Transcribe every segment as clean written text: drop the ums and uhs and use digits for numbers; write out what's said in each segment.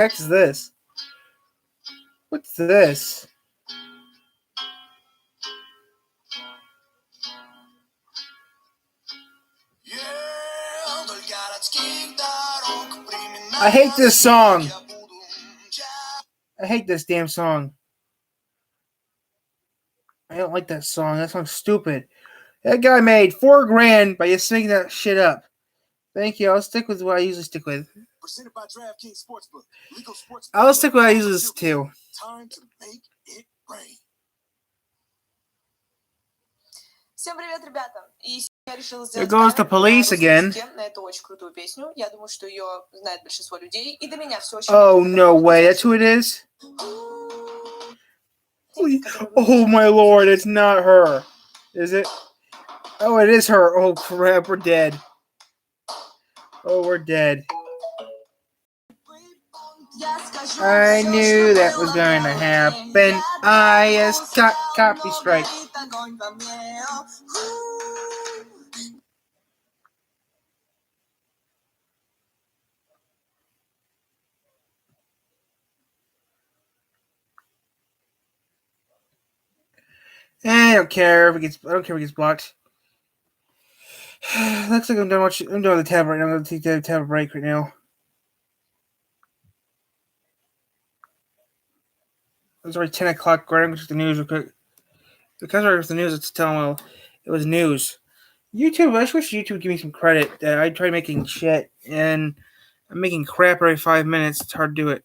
Heck is this? What's this? I hate this song. I hate this damn song. I don't like that song. That song's stupid. That guy made $4,000 by just making that shit up. Thank you. I'll stick with what I usually stick with. I'll stick with what I usually too. Time to make it rain. Всем привет, ребята! И я решила There сделать goes the police again. на эту очень крутую песню. Я думаю, что ее знает большинство людей. И до меня все очень... Oh, no way. That's who it is? Oh, my lord. It's not her. Is it? Oh, it is her. Oh, crap. We're dead. Oh, we're dead. I knew that was going to happen. I just got copy strike. I don't care if it gets. I don't care if it gets blocked. Looks like I'm done watching. I'm doing the tab right now. I'm going to take the tab break right now. It's already 10 o'clock. Right, I'm going to check the news real quick. Because I was the news, it's telling well, it was news. YouTube. I just wish YouTube would give me some credit. I tried making shit, and I'm making crap every 5 minutes. It's hard to do it.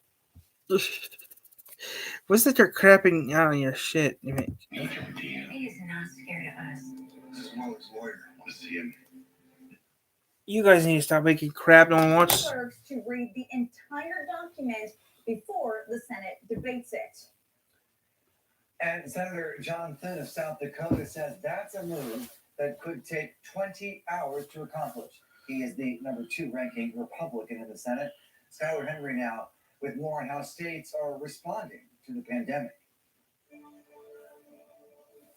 What's that you're crapping out on your shit? He is not scared of us. This is Muller's lawyer. Want to see him? You guys need to stop making crap no one wants. To read the entire document before the Senate debates it. And Senator John Thune of South Dakota says that's a move that could take 20 hours to accomplish. He is the number 2 ranking Republican in the Senate. Skylar Henry now with more on how states are responding to the pandemic.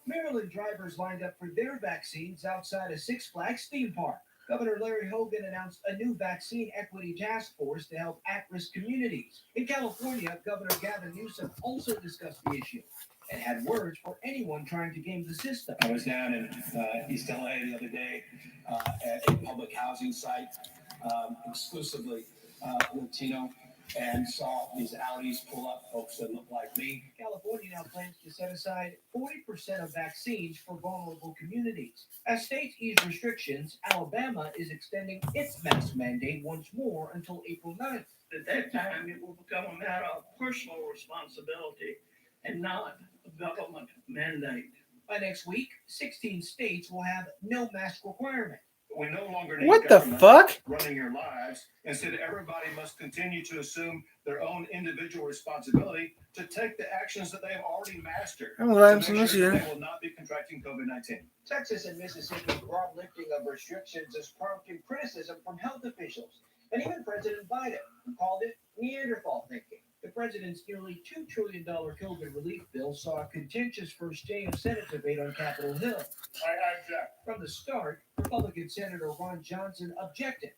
Maryland drivers lined up for their vaccines outside a Six Flags theme park. Governor Larry Hogan announced a new vaccine equity task force to help at-risk communities. In California, Governor Gavin Newsom also discussed the issue and had words for anyone trying to game the system. I was down in East LA the other day at a public housing site, exclusively Latino, and saw these Audis pull up folks that look like me. California now plans to set aside 40% of vaccines for vulnerable communities. As states ease restrictions, Alabama is extending its mask mandate once more until April 9th. At that time, it will become a matter of personal responsibility and not a government mandate. By next week, 16 states will have no mask requirement. We no longer need What the fuck? running your lives. Instead, everybody must continue to assume their own individual responsibility to take the actions that they have already mastered. I'm glad to make sure that they will not be contracting COVID-19. Texas and Mississippi's broad lifting of restrictions is prompting criticism from health officials, and even President Biden, who called it Neanderthal thinking. The president's nearly $2 trillion COVID relief bill saw a contentious first day of Senate debate on Capitol Hill. I object. From the start, Republican Senator Ron Johnson objected,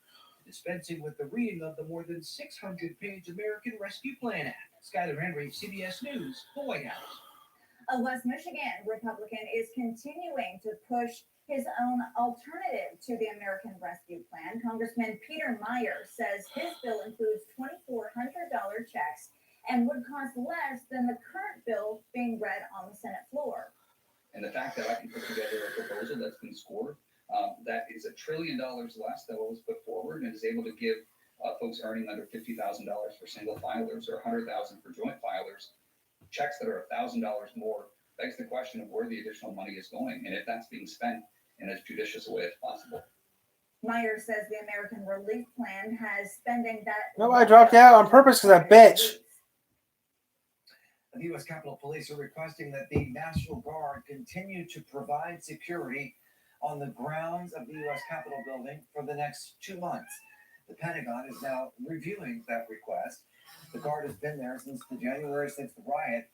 dispensing with the reading of the more than 600-page American Rescue Plan Act. Skylar Henry, CBS News, the White House. A West Michigan Republican is continuing to push his own alternative to the American Rescue Plan. Congressman Peter Meyer says his bill includes $2,400 checks and would cost less than the current bill being read on the Senate floor. And the fact that I can put together a proposal that's been scored, that is $1 trillion less than what was put forward, and is able to give folks earning under $50,000 for single filers or $100,000 for joint filers checks that are $1,000 more, begs the question of where the additional money is going and if that's being spent in as judicious a way as possible. Meyer says the American Relief Plan has spending that... No, I dropped out on purpose because that bitch. The U.S. Capitol Police are requesting that the National Guard continue to provide security on the grounds of the U.S. Capitol building for the next 2 months. The Pentagon is now reviewing that request. The Guard has been there since the riot,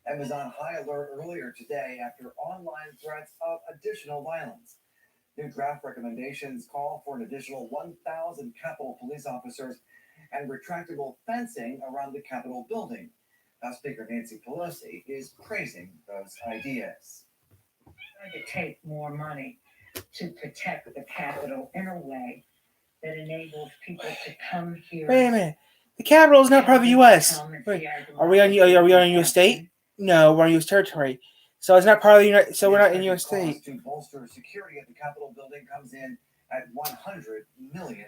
and was on high alert earlier today after online threats of additional violence. New draft recommendations call for an additional 1,000 Capitol Police officers and retractable fencing around the Capitol building. House Speaker Nancy Pelosi is praising those ideas. Trying to take more money to protect the Capitol in a way that enables people to come here. Wait a minute. The Capitol is not part of the U.S. Wait, are we on U.S. state? No, we're on U.S. territory. So it's not part of the United. So we're not in U.S. state. To bolster security at the Capitol building comes in at $100 million.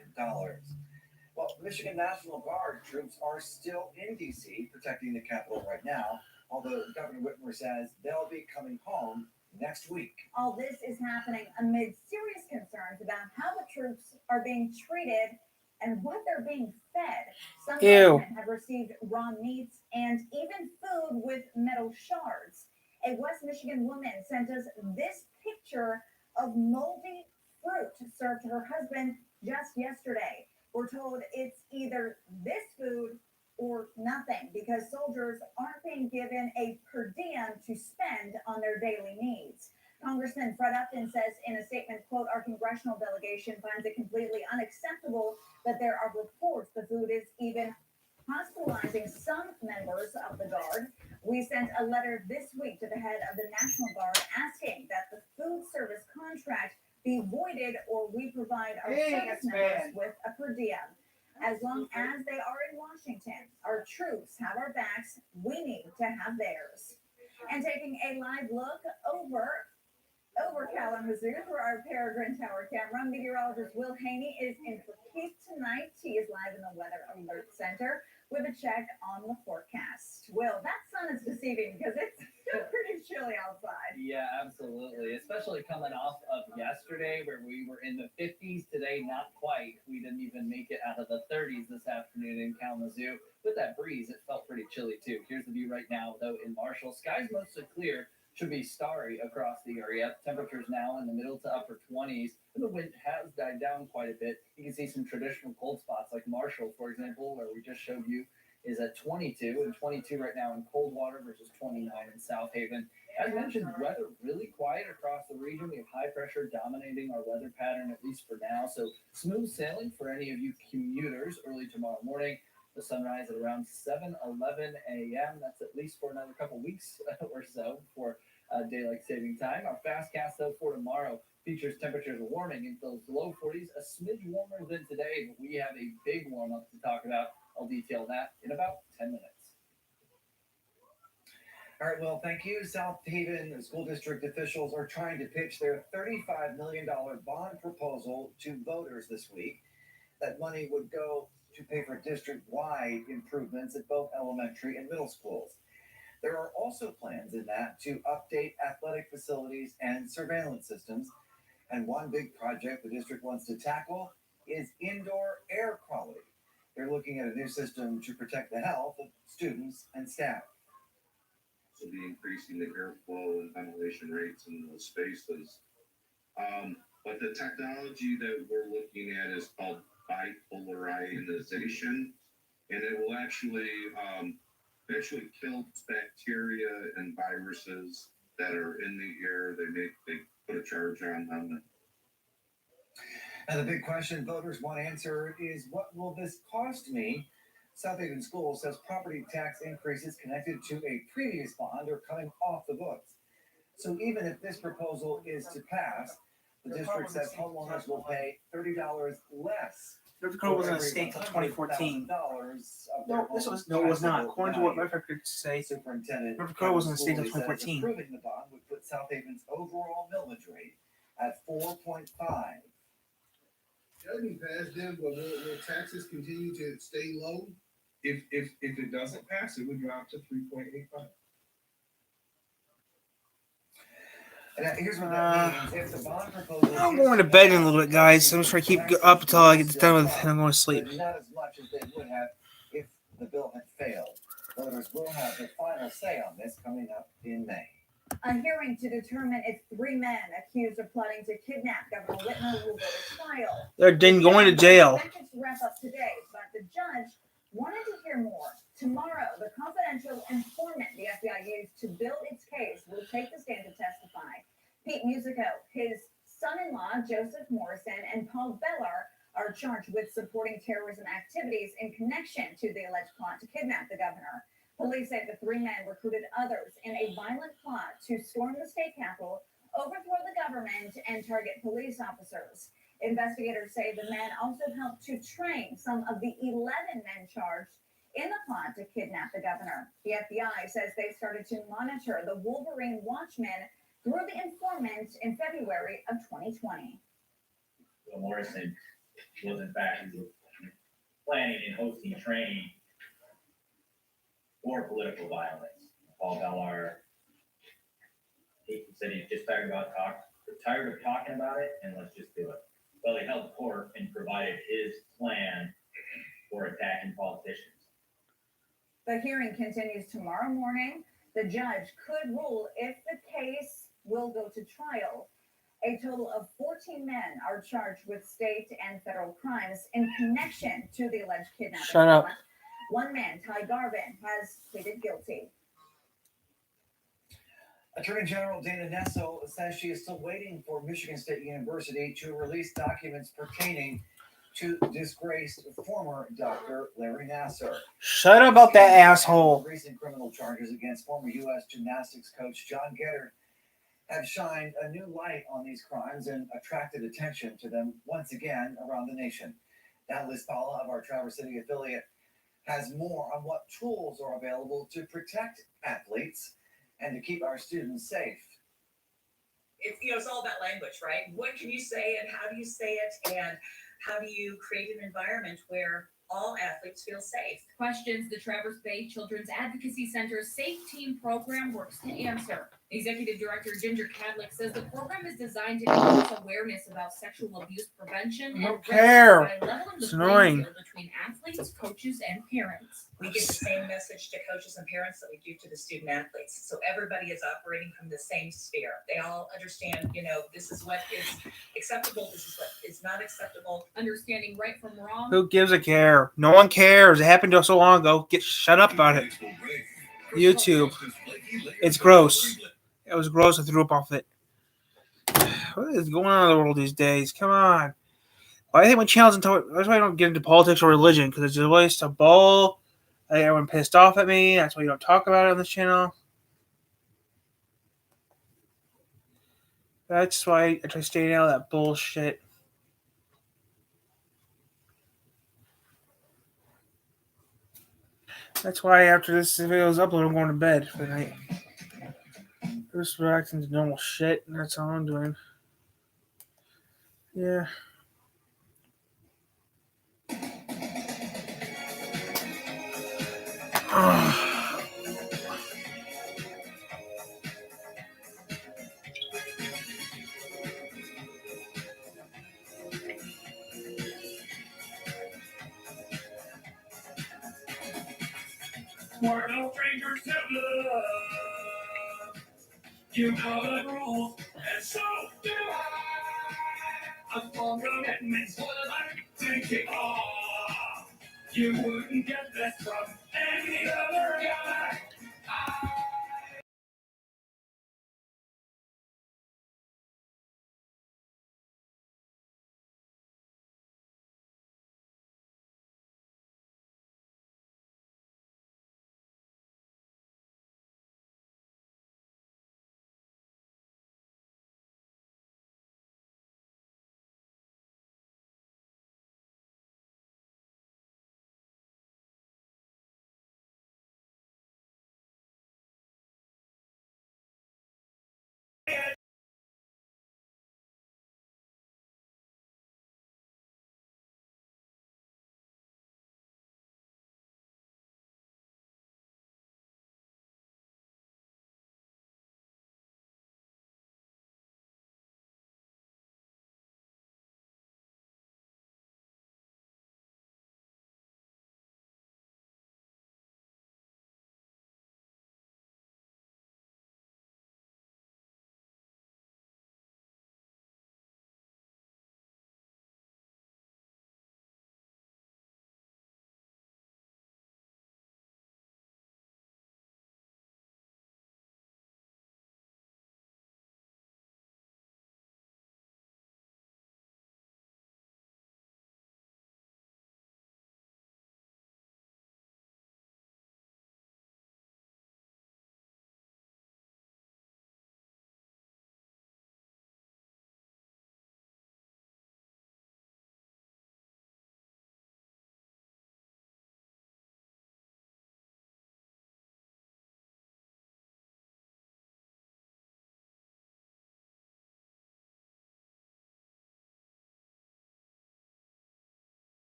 Well, Michigan National Guard troops are still in D.C. protecting the Capitol right now, although Governor Whitmer says they'll be coming home next week. All this is happening amid serious concerns about how the troops are being treated and what they're being fed. Some women have received raw meats and even food with metal shards. A West Michigan woman sent us this picture of moldy fruit served to her husband just yesterday. We're told it's either this food or nothing because soldiers aren't being given a per diem to spend on their daily needs. Congressman Fred Upton says in a statement, quote, our congressional delegation finds it completely unacceptable that there are reports the food is even hospitalizing some members of the Guard. We sent a letter this week to the head of the National Guard asking that the food service contract be voided or we provide our service members with a per diem. As long as they are in Washington, our troops have our backs, we need to have theirs. And taking a live look over Kalamazoo through our Peregrine Tower camera, meteorologist Will Haney is in for Keith tonight. He is live in the Weather Alert Center with a check on the forecast. Will, that sun is deceiving because it's still pretty chilly outside. Yeah, absolutely. Especially coming off of yesterday where we were in the 50s. Today, not quite. We didn't even make it out of the 30s this afternoon in Kalamazoo. With that breeze, it felt pretty chilly too. Here's the view right now, though, in Marshall. Skies mostly clear. Should be starry across the area. Temperatures now in the middle to upper 20s. And the wind has died down quite a bit. You can see some traditional cold spots like Marshall, for example, where we just showed you, is at 22 and 22 right now in Coldwater versus 29 in South Haven. As mentioned, weather really quiet across the region. We have high pressure dominating our weather pattern, at least for now. So smooth sailing for any of you commuters early tomorrow morning. The sunrise at around 7:11 a.m. That's at least for another couple weeks or so for daylight saving time. Our fastcast, though, for tomorrow features temperatures warming into those low 40s, a smidge warmer than today, but we have a big warm up to talk about. I'll detail that in about 10 minutes. All right, well, thank you. South Haven School District officials are trying to pitch their $35 million bond proposal to voters this week. That money would go to pay for district-wide improvements at both elementary and middle schools. There are also plans in that to update athletic facilities and surveillance systems. And one big project the district wants to tackle is indoor air quality. They're looking at a new system to protect the health of students and staff. So be increasing the airflow and ventilation rates in those spaces. But the technology that we're looking at is called bipolarization, and it will actually kill bacteria and viruses that are in the air. They put a charge on them. And the big question voters want to answer is, what will this cost me? South Haven Schools says property tax increases connected to a previous bond are coming off the books. So even if this proposal is to pass, the district says homeowners will pay $30 less. North Dakota was in a state until 2014. No, it was not. According to what my records say, Superintendent North Dakota was in a state until 2014. Approving the bond would put South Haven's overall millage rate at 4.5. That be passed, then, but will taxes continue to stay low? If it doesn't pass, it would drop to 3.85. Here's what that means. If the bond proposal I'm going to bed in a little bit, guys. I'm just trying to keep up until I get done with it, and I'm going to sleep. Not as much as they would have if the bill had failed. Voters will have the final say on this coming up in May. A hearing to determine if 3 men accused of plotting to kidnap Governor Whitmer will go to trial. They're going to jail. Expected to wrap up today, but the judge wanted to hear more. Tomorrow, the confidential informant the FBI used to build its case will take the stand to testify. Pete Musico, his son-in-law, Joseph Morrison, and Paul Bellar are charged with supporting reporting terrorism activities in connection to the alleged plot to kidnap the governor. Police say the three men recruited others in a violent plot to storm the state capitol, overthrow the government, and target police officers. Investigators say the men also helped to train some of the 11 men charged in the plot to kidnap the governor. The FBI says they started to monitor the Wolverine Watchmen through the informant in February of 2020. Bill Morrison was in fact planning and hosting training for political violence. Paul Bellar, he said he's just tired of talking about it, and let's just do it. Well, he held court and provided his plan for attacking politicians. The hearing continues tomorrow morning. The judge could rule if the case will go to trial. A total of 14 men are charged with state and federal crimes in connection to the alleged kidnapping. Shut up. One man, Ty Garvin, has pleaded guilty. Attorney General Dana Nessel says she is still waiting for Michigan State University to release documents pertaining to disgraced former Dr. Larry Nassar. Shut up about that asshole. Recent criminal charges against former U.S. gymnastics coach John Geddard have shined a new light on these crimes and attracted attention to them once again around the nation. Liz Paula of our Traverse City affiliate has more on what tools are available to protect athletes and to keep our students safe. It's all about language, right? What can you say and how do you say it, and how do you create an environment where all athletes feel safe? Questions the Traverse Bay Children's Advocacy Center's Safe Team program works to answer. Executive Director Ginger Cadlick says the program is designed to increase awareness about sexual abuse prevention I don't and care. by leveling the It's playing annoying. field between athletes, coaches, and parents. We give the same message to coaches and parents that we do to the student athletes. So everybody is operating from the same sphere. They all understand, this is what is acceptable, this is what is not acceptable. Understanding right from wrong. Who gives a care? No one cares. It happened so long ago. Shut up about it. YouTube. It's gross. It was gross. I threw up off it. What is going on in the world these days? Come on. Why I think when channels and that's why I don't get into politics or religion, because it's just a waste of bull. Everyone pissed off at me. That's why you don't talk about it on this channel. That's why I try staying out of that bullshit. That's why after this video is uploaded, I'm going to bed for the night. Just reacting to normal shit, and that's all I'm doing. Yeah. We're no strangers to love. You know the rules, and so do I. A full commitment's what I like to kick off. You wouldn't get this from any other guy.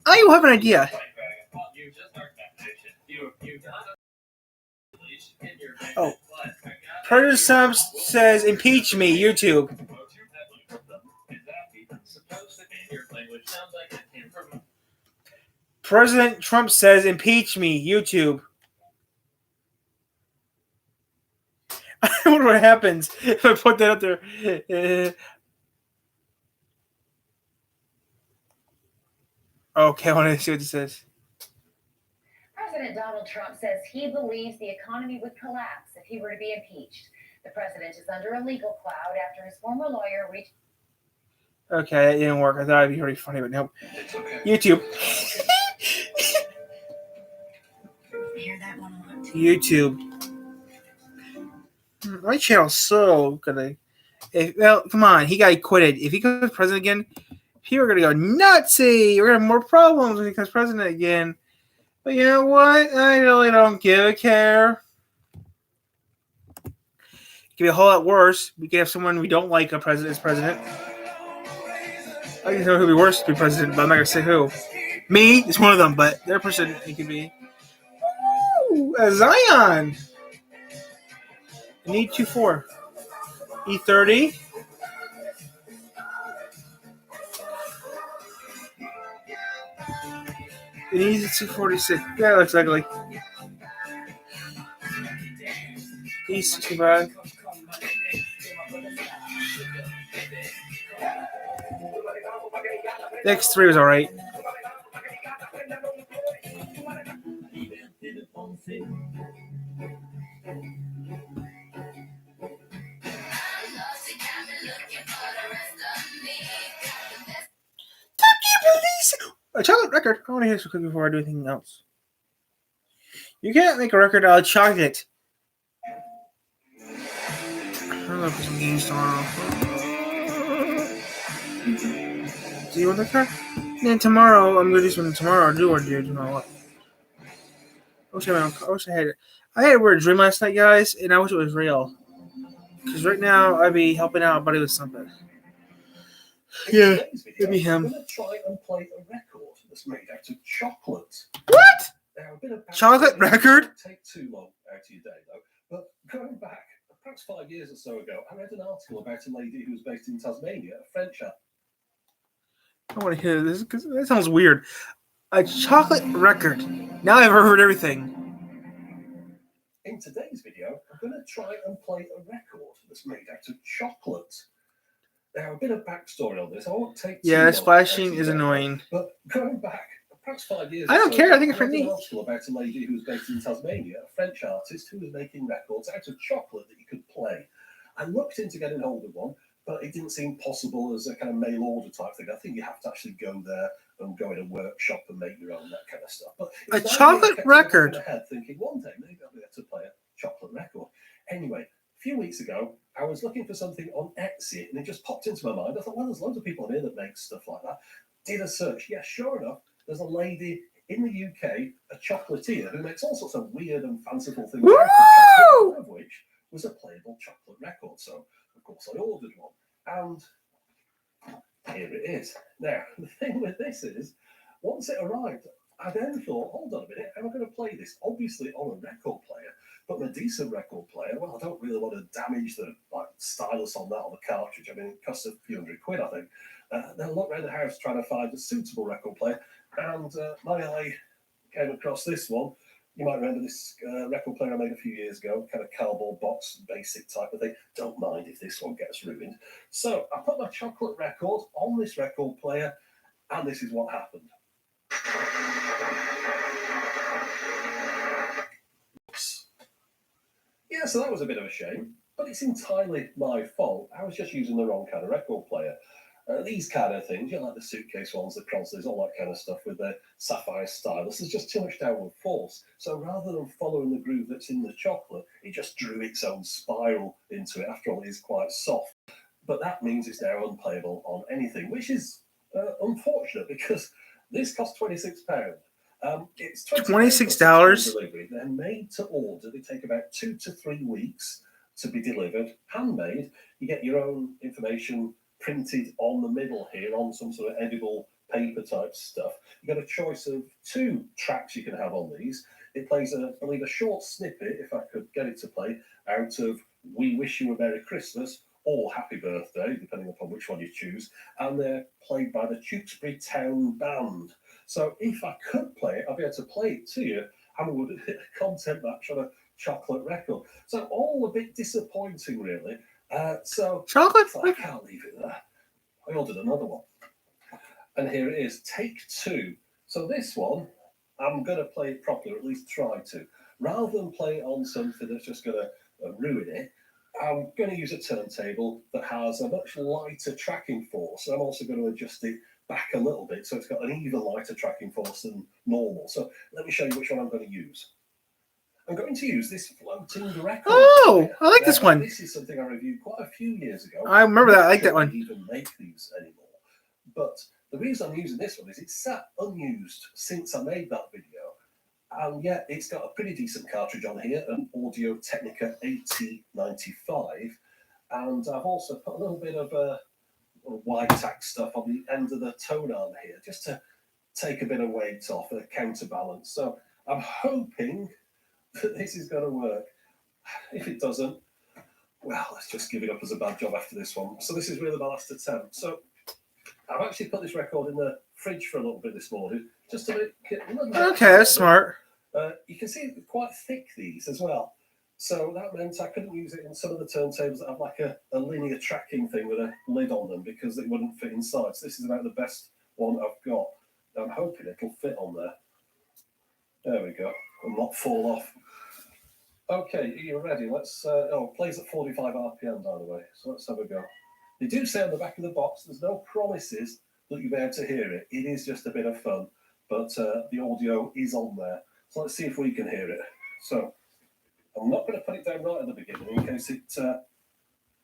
I have an idea. Oh, President Trump says impeach me. YouTube. President Trump says impeach me. YouTube. I wonder what happens if I put that up there. Okay, I want to see what it says. President Donald Trump says he believes the economy would collapse if he were to be impeached. The president is under a legal cloud after his former lawyer reached. Okay, that didn't work. I thought it'd be pretty funny, but nope. YouTube. Hear that one a lot. YouTube. My channel's so gonna. Well, come on, he got acquitted. If he becomes president again, people are gonna go nutsy. We're gonna have more problems when he becomes president again. But you know what? I really don't give a care. It could be a whole lot worse. We could have someone we don't like a president as president. I can know who would be worse to be president, but I'm not gonna say who. Me is one of them, but their person it could be. Ooh, a Zion. I need 2-4. E30. It needs a 246. Yeah, it looks ugly. E65. The X3 was alright. A chocolate record. I want to hear this quick before I do anything else. You can't make a record out of chocolate. I'm gonna play some games tomorrow. Do you want the card? Then tomorrow, I'm gonna do something tomorrow. I do want to do tomorrow. I wish I had it. I had a weird dream last night, guys, and I wish it was real. Because right now, I'd be helping out a buddy with something. Yeah, it'd be him. I'm going to try and play a record that's made out of chocolate. What? Now, a bit of Chocolate record? It won't take too long out of your day, though. But going back, perhaps 5 years or so ago, I read an article about a lady who was based in Tasmania, a French. I want to hear this because that sounds weird. A chocolate record. Now I've heard everything. In today's video, I'm going to try and play a record that's made out of chocolate. Now, a bit of backstory on this. I won't take too Yeah, this long flashing out is of your day, annoying. But going back, perhaps 5 years I don't or so care. ago, I think it's read pretty an neat. article about a lady who was based in Tasmania, a French artist who was making records out of chocolate that you could play. I looked into getting hold of one, but it didn't seem possible as a kind of mail order type thing. I think you have to actually go there and go in a workshop and make your own, that kind of stuff. But A chocolate record. I had thinking one day maybe I'll be able to play a chocolate record. Anyway, a few weeks ago, I was looking for something on Etsy, and it just popped into my mind. I thought, well, there's loads of people on here that make stuff like that. Did a search. Yeah, sure enough, there's a lady in the UK, a chocolatier, who makes all sorts of weird and fanciful things. One of which was a playable chocolate record. So, of course, I ordered one. And here it is. Now, the thing with this is, once it arrived, I then thought, hold on a minute, how am I going to play this? Obviously on a record player, but my decent record player, well, I don't really want to damage the stylus on that on the cartridge. I mean, it costs a few £100, I think. Then I looked around the house trying to find a suitable record player, and my eye came across this one. You might remember this record player I made a few years ago, kind of cardboard box, basic type of thing. Don't mind if this one gets ruined. So I put my chocolate record on this record player, and this is what happened. Yeah, so that was a bit of a shame, but it's entirely my fault. I was just using the wrong kind of record player. These kind of things, you know, like the suitcase ones, the Cronsleys, all that kind of stuff with the sapphire stylus, there's just too much downward force. So rather than following the groove that's in the chocolate, it just drew its own spiral into it. After all, it is quite soft. But that means it's now unplayable on anything, which is unfortunate because this costs £26. It's $26. Delivery. They're made to order. They take about 2 to 3 weeks to be delivered. Handmade. You get your own information printed on the middle here on some sort of edible paper type stuff. You got a choice of 2 tracks you can have on these. It plays, I believe, a short snippet, if I could get it to play, out of We Wish You a Merry Christmas or Happy Birthday, depending upon which one you choose, and they're played by the Tewkesbury Town Band. So if I could play it, I'd be able to play it to you, and we would hit a content match on a chocolate record. So all a bit disappointing, really. Chocolate? I can't leave it there. I ordered another one. And here it is, take 2. So this one, I'm going to play it properly, or at least try to. Rather than play it on something that's just going to ruin it, I'm going to use a turntable that has a much lighter tracking force. I'm also going to adjust it back a little bit so it's got an even lighter tracking force than normal. So let me show you which one I'm going to use. I'm going to use this floating record. Oh, I like this one. This is something I reviewed quite a few years ago. I remember that. I like that one. They even make these anymore. But the reason I'm using this one is it's sat unused since I made that video. And yet it's got a pretty decent cartridge on here, an Audio Technica 8095. And I've also put a little bit of wide tack stuff on the end of the tone arm here, just to take a bit of weight off, a counterbalance. So I'm hoping that this is going to work. If it doesn't, well, let's just give it up as a bad job after this one. So this is really my last attempt. So I've actually put this record in the fridge for a little bit this morning, just to make it a little bit. Okay, that's smart. You can see it's quite thick, these as well. So that meant I couldn't use it in some of the turntables that have like a linear tracking thing with a lid on them because it wouldn't fit inside. So this is about the best one I've got. I'm hoping it'll fit on there. There we go. And not fall off. Okay, are you ready? Let's. It plays at 45 RPM, by the way. So let's have a go. They do say on the back of the box, there's no promises that you'll be able to hear it. It is just a bit of fun, but the audio is on there. So let's see if we can hear it. So I'm not going to put it down right at the beginning in case it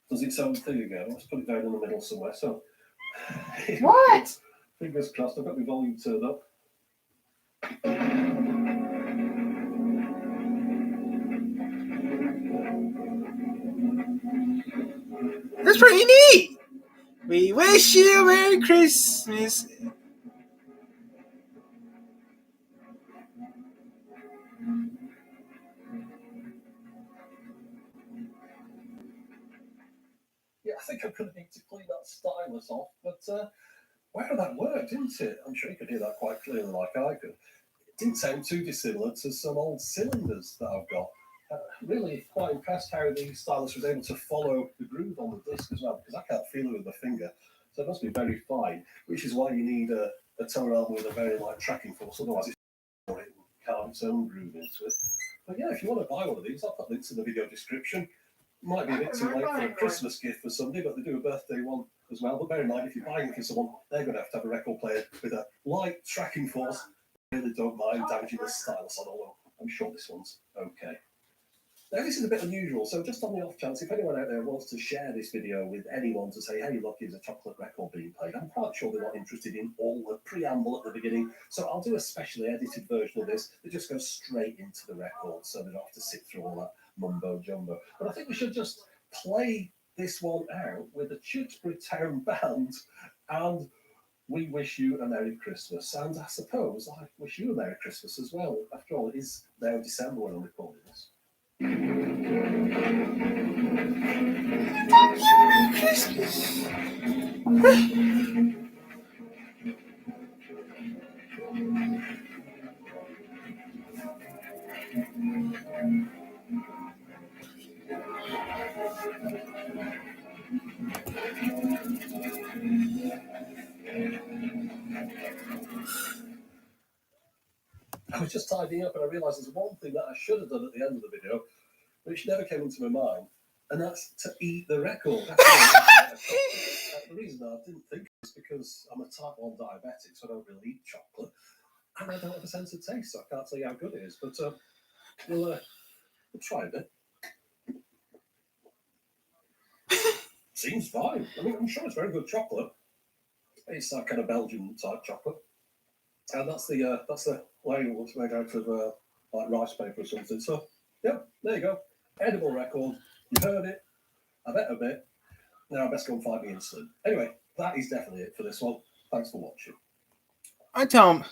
does its own thing again. Let's put it down in the middle somewhere. So what? Fingers crossed. I've got my volume turned up. That's pretty neat. We wish you a Merry Christmas. Yeah, I think I'm going to need to clean that stylus off, but wow, that worked, didn't it? I'm sure you could hear that quite clearly like I could. It didn't sound too dissimilar to some old cylinders that I've got. Really quite impressed how the stylus was able to follow the groove on the disc as well, because I can't feel it with my finger. So it must be very fine, which is why you need a tone arm with a very light tracking force, otherwise it carve its own groove into it. But yeah, if you want to buy one of these, I'll put links in the video description. Might be a bit too late for a Christmas gift for somebody, but they do a birthday one as well. But bear in mind, if you're buying it for someone, they're going to have a record player with a light tracking force. I really don't mind damaging the stylus on, although I'm sure this one's okay. Now, this is a bit unusual, so just on the off chance, if anyone out there wants to share this video with anyone to say, hey, look, here's a chocolate record being played, I'm quite sure they're not interested in all the preamble at the beginning, so I'll do a specially edited version of this that just goes straight into the record, so they don't have to sit through all that mumbo-jumbo. But I think we should just play this one out with the Tewkesbury Town Band, and we wish you a Merry Christmas. And I suppose I wish you a Merry Christmas as well. After all, it is now December when I'm recording this. I was just tidying up and I realised there's one thing that I should have done at the end of the video, which never came into my mind, and that's to eat the record. The reason I didn't think is because I'm a type 1 diabetic, so I don't really eat chocolate, and I don't have a sense of taste, so I can't tell you how good it is, but we'll try a bit. Seems fine. I mean, I'm sure it's very good chocolate. It's that kind of Belgian type chocolate. And that's the label that's made out of like rice paper or something. So, yeah, there you go. Edible record. You heard it. I bet a bit. Now I best go and find me insulin. Anyway, that is definitely it for this one. Thanks for watching. I tell him,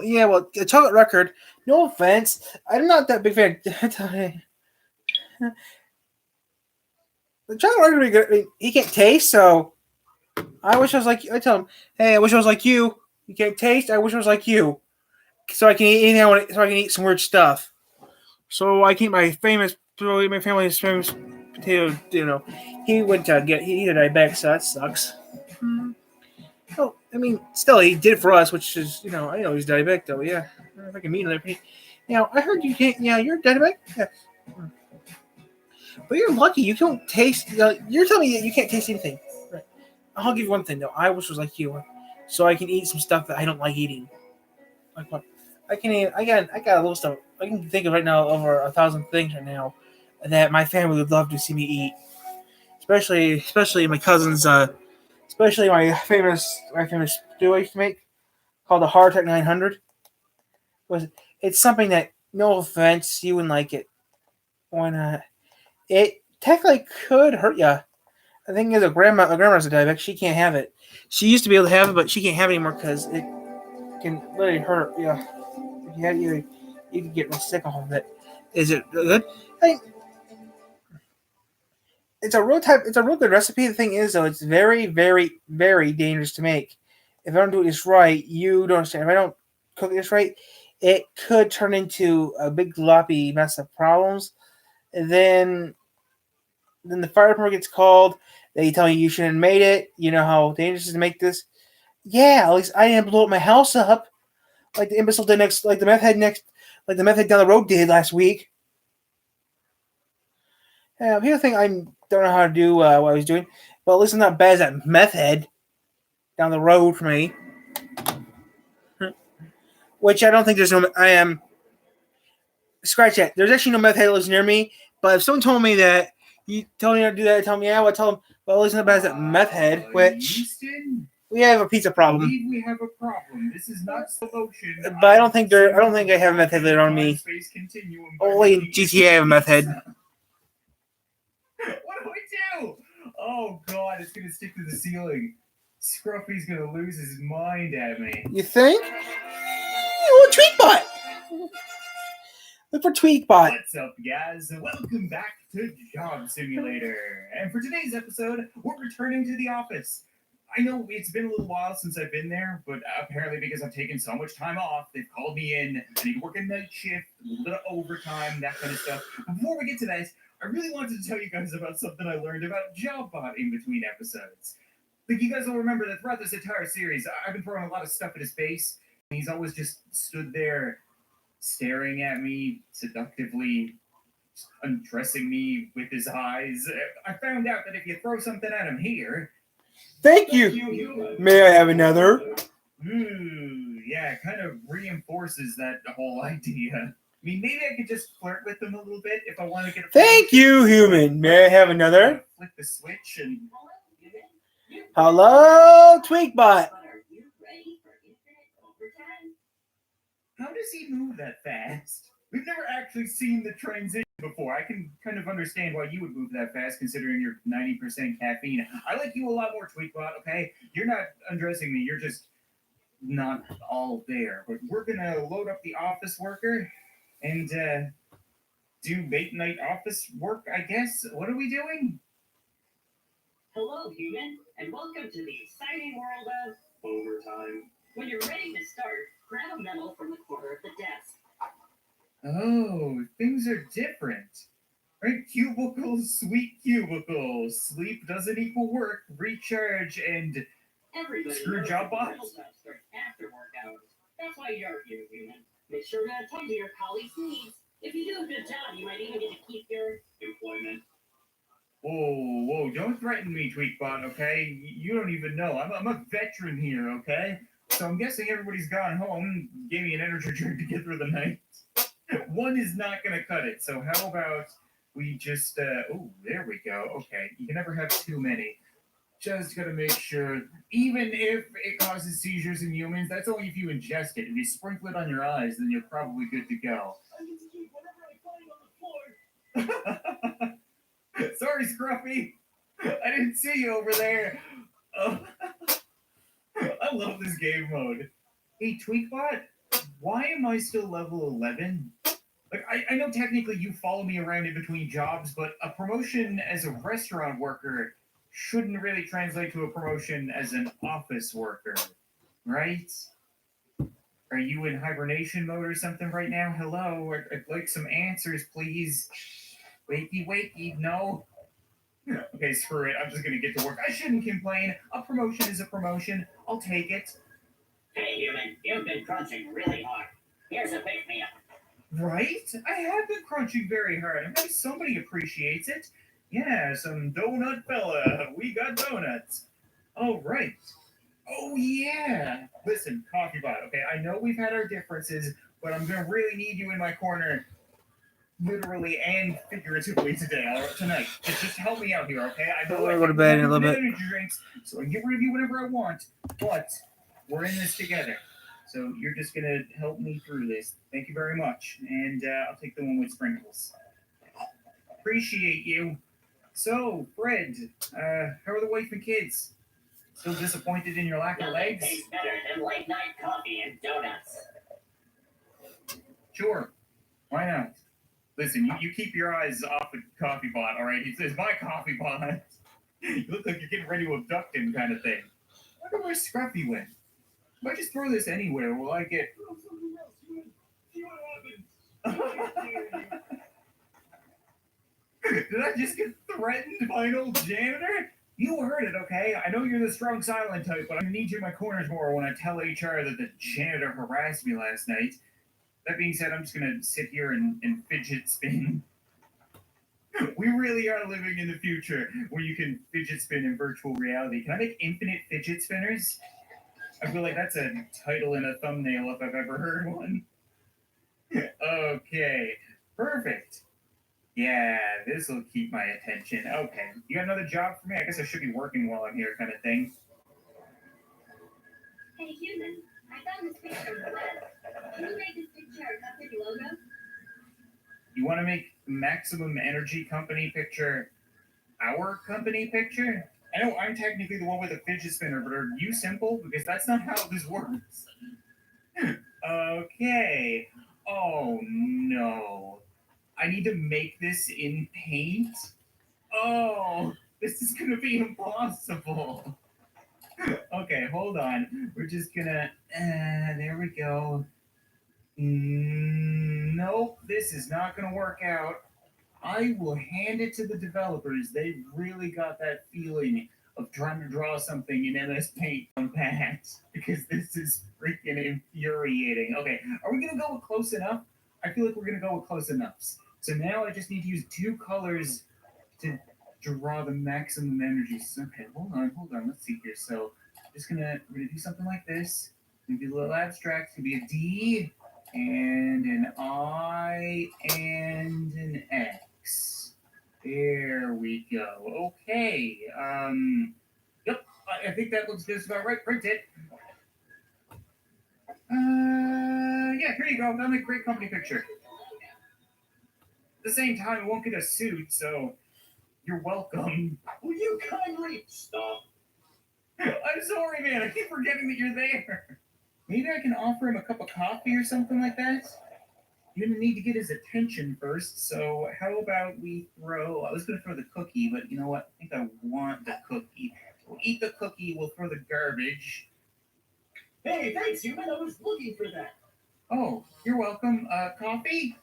yeah, well, the chocolate record. No offense, I'm not that big fan. I tell him, the chocolate record, I mean, he can't taste, so I wish I was like. I tell him, hey, I wish I was like you. You can't taste. I wish I was like you, so I can eat anything I want. So I can eat some weird stuff. So I can eat my family's famous potato. He went to get he a diabetic, so that sucks. Oh, I mean, still, he did it for us, which is, I know he's diabetic, though. Yeah, if I can meet another. Now, I heard you can't. Yeah, you're diabetic. Yeah, but you're lucky. You don't taste. You're telling me that you can't taste anything. Right. I'll give you one thing though. I wish it was like you, so I can eat some stuff that I don't like eating. Like what? I can eat. I got a little stuff. I can think of right now over 1,000 things right now that my family would love to see me eat. Especially my cousins. Especially my famous stew I used to make called the Hardtack 900. It's something that, no offense, you wouldn't like it. Why not? It technically could hurt you. The thing is, grandma's a diabetic. She can't have it. She used to be able to have it, but she can't have it anymore because it can literally hurt. Yeah, if you have you can get real sick off of it. Is it good? I It's a real good recipe. The thing is, though, it's very, very, very dangerous to make. If I don't do this right, you don't understand. If I don't cook this right, it could turn into a big gloppy mess of problems. And then the fire department gets called. They tell you shouldn't have made it. You know how dangerous it is to make this. Yeah, at least I didn't blow up my house up like the imbecile did like the meth head down the road did last week. Here's the thing: I don't know how to do what I was doing, but at least I'm not bad as that meth head down the road from me. Which I don't think there's no. I am scratch that. There's actually no meth head that lives near me. But if someone told me that you told me not to do that, tell me yeah, I would tell them. Well, at least not bad as that meth head. Which Houston, we have a pizza I problem. believe we have a problem. This is not slow motion. But I don't think I have a meth head later on me. Space continuum. Only in GTA I have a meth head. What do I do? Oh god, it's gonna stick to the ceiling. Scruffy's gonna lose his mind at me. You think? Oh, Tweakbot! Look for Tweakbot. What's up, guys? Welcome back to Job Simulator. And for today's episode, we're returning to the office. I know it's been a little while since I've been there, but apparently because I've taken so much time off, they've called me in. I need to work a night shift, a little bit of overtime, that kind of stuff. But before we get to that, I really wanted to tell you guys about something I learned about JobBot in between episodes. Like, you guys will remember that throughout this entire series, I've been throwing a lot of stuff at his face, and he's always just stood there staring at me seductively, undressing me with his eyes. I found out that if you throw something at him here... Thank you. May I have another? Ooh, yeah, it kind of reinforces that whole idea. I mean, maybe I could just flirt with him a little bit if I want to get a... Thank you, human. May I have another? Flick the switch and... Hello, Tweakbot. How does he move that fast? We've never actually seen the transition before. I can kind of understand why you would move that fast, considering you're 90% caffeine. I like you a lot more, Tweakbot, okay? You're not undressing me. You're just not all there. But we're going to load up the office worker and do late night office work, I guess. What are we doing? Hello, human, and welcome to the exciting world of overtime. When you're ready to start, grab a medal from the corner of the desk. Oh, things are different. Right? Cubicles, sweet cubicles. Sleep doesn't equal work, recharge, and Everybody screw knows job that bots. real jobs start after work hours. That's why you're here, human. Make sure to attend to your colleagues' needs. If you do a good job, you might even get to keep your employment. Whoa, don't threaten me, Tweakbot, okay? You don't even know. I'm a veteran here, okay? So I'm guessing everybody's gone home, gave me an energy drink to get through the night. One is not going to cut it, so how about we just, oh, there we go. Okay, you can never have too many. Just got to make sure, even if it causes seizures in humans, that's only if you ingest it. If you sprinkle it on your eyes, then you're probably good to go. Sorry, Scruffy. I didn't see you over there. Oh. I I love this game mode. Hey, Tweakbot, why am I still level 11? Like, I know technically you follow me around in between jobs, but a promotion as a restaurant worker shouldn't really translate to a promotion as an office worker, right? Are you in hibernation mode or something right now? Hello, I'd like some answers, please. Wakey, wakey, no. Okay, screw it. I'm just gonna get to work. I shouldn't complain. A promotion is a promotion. I'll take it. Hey, human, you've been crunching really hard. Here's a pick me up. Right? I have been crunching very hard. I'm glad somebody appreciates it. Yeah, some donut fella. We got donuts. All right. Oh, yeah. Listen, Coffee Bot, okay? I know we've had our differences, but I'm going to really need you in my corner, literally and figuratively today, all right, tonight. Just help me out here, okay? I know I'm I gonna go to can bed in a have little bit. energy drinks, so I can get rid of you whenever I want, but we're in this together. So you're just going to help me through this. Thank you very much. And I'll take the one with sprinkles. Appreciate you. So, Fred, how are the wife and kids? Still disappointed in your lack of Nothing legs? tastes better than late night coffee and donuts. Sure. Why not? Listen, you keep your eyes off the Coffee Bot, all right? It's my Coffee Bot. You look like you're getting ready to abduct him kind of thing. I wonder where Scruffy went. If I just throw this anywhere, will I get... Did I just get threatened by an old janitor? You heard it, okay? I know you're the strong silent type, but I'm gonna need you in my corners more when I tell HR that the janitor harassed me last night. That being said, I'm just gonna sit here and fidget spin. We really are living in the future where you can fidget spin in virtual reality. Can I make infinite fidget spinners? I feel like that's a title in a thumbnail if I've ever heard one. Okay, perfect. Yeah, this will keep my attention. Okay, you got another job for me? I guess I should be working while I'm here, kind of thing. Hey, human, I found this picture on the web. Can you make this picture our company logo? You want to make Maximum Energy Company picture our company picture? I know I'm technically the one with a fidget spinner, but are you simple? Because that's not how this works. Okay. Oh no. I need to make this in paint? Oh, this is gonna be impossible. Okay, hold on. We're just gonna. There we go. Nope, this is not gonna work out. I will hand it to the developers. They really got that feeling of trying to draw something in MS Paint on Pat because this is freaking infuriating. Okay, are we gonna go with close enough? I feel like we're gonna go with close enoughs. So now I just need to use two colors to draw the maximum energy. Okay, hold on. Let's see here. So we're gonna do something like this. Maybe a little abstract. It's gonna be a D and an I and an X. There we go. Okay. Yep. I think that looks just about right. Print it. Yeah. Here you go. That'll make a great company picture. At the same time, it won't get a suit, so you're welcome. Will you kindly stop? I'm sorry, man. I keep forgetting that you're there. Maybe I can offer him a cup of coffee or something like that. You're gonna need to get his attention first, so how about we throw... I was gonna throw the cookie, but you know what? I think I want the cookie. We'll eat the cookie, we'll throw the garbage. Hey, thanks, human. I was looking for that. Oh, you're welcome. Coffee?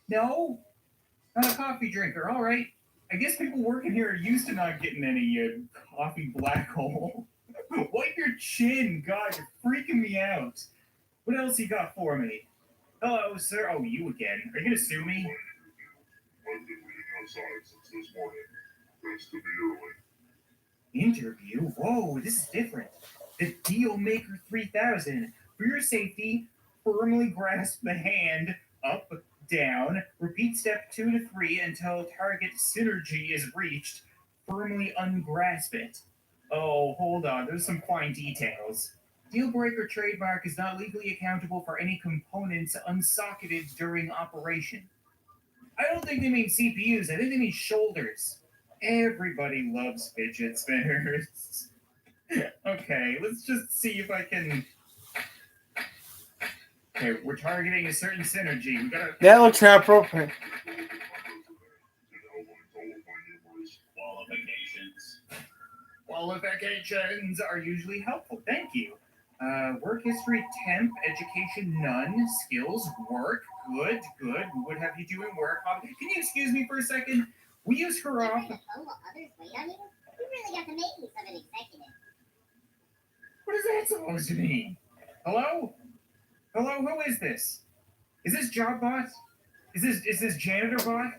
No? Not a coffee drinker, alright. I guess people working here are used to not getting any coffee black hole. Wipe your chin, God, you're freaking me out. What else you got for me? Hello, sir. Oh, you again. Are you gonna sue me? I've been waiting outside since this morning. Thanks to be early. Interview? Whoa, this is different. The Deal Maker 3000. For your safety, firmly grasp the hand, up, down. Repeat step 2 to 3 until target synergy is reached. Firmly ungrasp it. Oh, hold on. There's some fine details. Deal Breaker trademark is not legally accountable for any components unsocketed during operation. I don't think they mean CPUs. I think they mean shoulders. Everybody loves fidget spinners. Okay, let's just see if I can. Okay, we're targeting a certain synergy. We gotta. That looks inappropriate. Qualifications are usually helpful. Thank you. Work history, temp, education, none. Skills, work, good. What have you doing work? Can you excuse me for a second? We use her off. Others wait on you? You really got the makings of an executive. What is that supposed to mean? Hello? Hello, who is this? Is this JobBot? Is this Janitor Bot?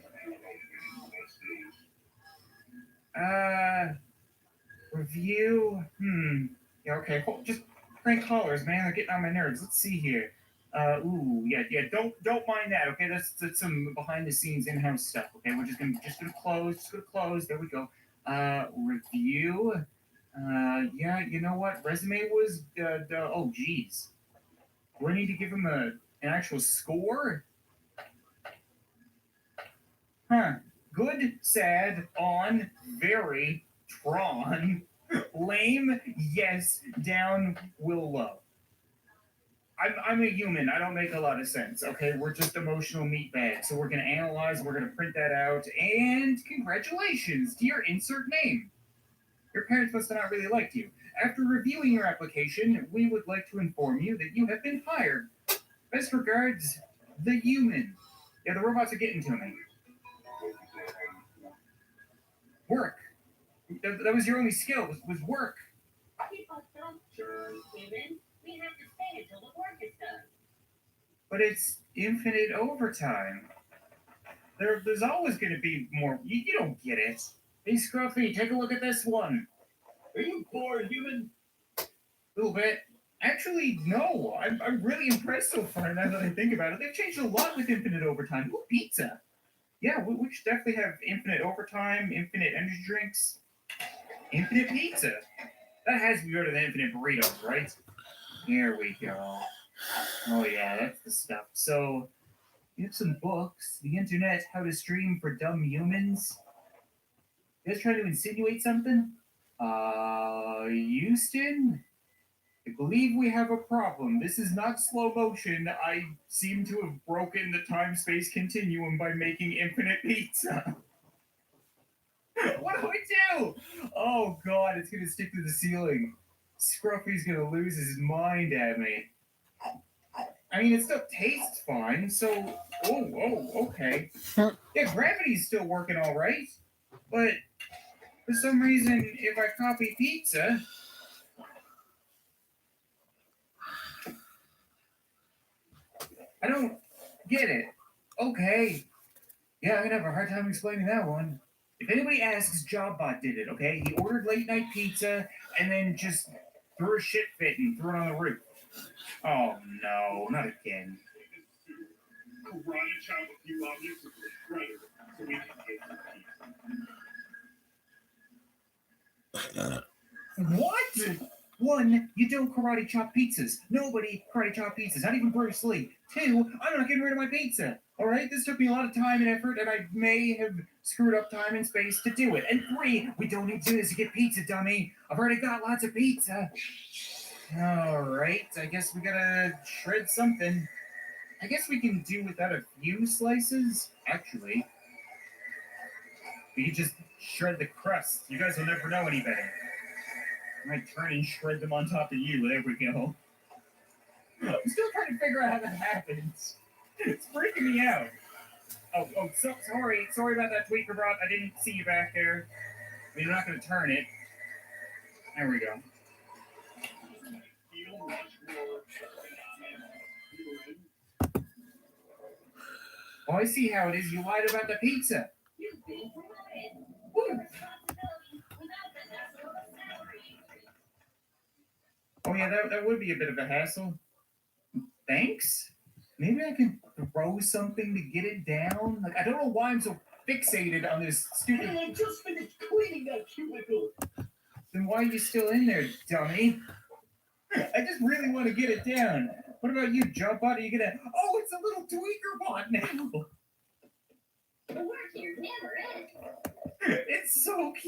Review. Yeah, okay. Just crank callers, man. They're getting on my nerves. Let's see here. Yeah. Don't mind that. Okay, that's some behind the scenes in-house stuff. Okay, we're just gonna close. There we go. Review. Yeah. You know what? Resume was oh geez. Do I need to give him an actual score? Huh. Good, sad, on, very, drawn, lame, yes, down, will low. I'm a human. I don't make a lot of sense. Okay, we're just emotional meatbags. So we're gonna analyze. We're gonna print that out. And congratulations to your insert name. Your parents must have not really liked you. After reviewing your application, we would like to inform you that you have been hired. Best regards, the human. Yeah, the robots are getting to me. Work. That was your only skill, was work. People don't churn, women. We have to stay until the work is done. But it's infinite overtime. There's always going to be more. You don't get it. Hey, Scruffy, take a look at this one. Are you poor human? A little bit. Actually, no. I'm really impressed so far now that I think about it. They've changed a lot with infinite overtime. Ooh, pizza. Yeah, we should definitely have infinite overtime, infinite energy drinks, infinite pizza. That has to be better than infinite burritos, right? Here we go. Oh yeah, that's the stuff. So, you have some books, the internet, how to stream for dumb humans. You guys trying to insinuate something? Houston? I believe we have a problem. This is not slow motion. I seem to have broken the time-space continuum by making infinite pizza. What do I do? Oh god, it's gonna stick to the ceiling. Scruffy's gonna lose his mind at me. I mean, it still tastes fine, so... okay. Yeah, gravity's still working all right. But for some reason, if I copy pizza... I don't get it. Okay. Yeah, I'm gonna have a hard time explaining that one. If anybody asks, JobBot did it, okay? He ordered late night pizza and then just threw a shit fit and threw it on the roof. Oh no, not again. Karate chop a few objects with a shredder so we can get some pizza. What? One, you don't karate chop pizzas. Nobody karate chop pizzas, not even Bruce Lee. Two, I'm not getting rid of my pizza. All right, this took me a lot of time and effort, and I may have screwed up time and space to do it. And three, we don't need to do this to get pizza, dummy. I've already got lots of pizza. All right, I guess we gotta shred something. I guess we can do without a few slices. Actually, we can just shred the crust. You guys will never know any better. I might turn and shred them on top of you. There we go. I'm still trying to figure out how that happens. It's freaking me out. So sorry. Sorry about that, Tweaker Bot. I didn't see you back there. I mean, I'm not going to turn it. There we go. Oh, I see how it is. You lied about the pizza. Woo. Oh, yeah, that would be a bit of a hassle. Thanks? Maybe I can throw something to get it down? Like, I don't know why I'm so fixated on this stupid... Hey, I just finished cleaning that cubicle. Then why are you still in there, dummy? I just really want to get it down. What about you, JobBot? Are you gonna... Oh, it's a little Tweaker Bot now! The work here never ends. It's so cute.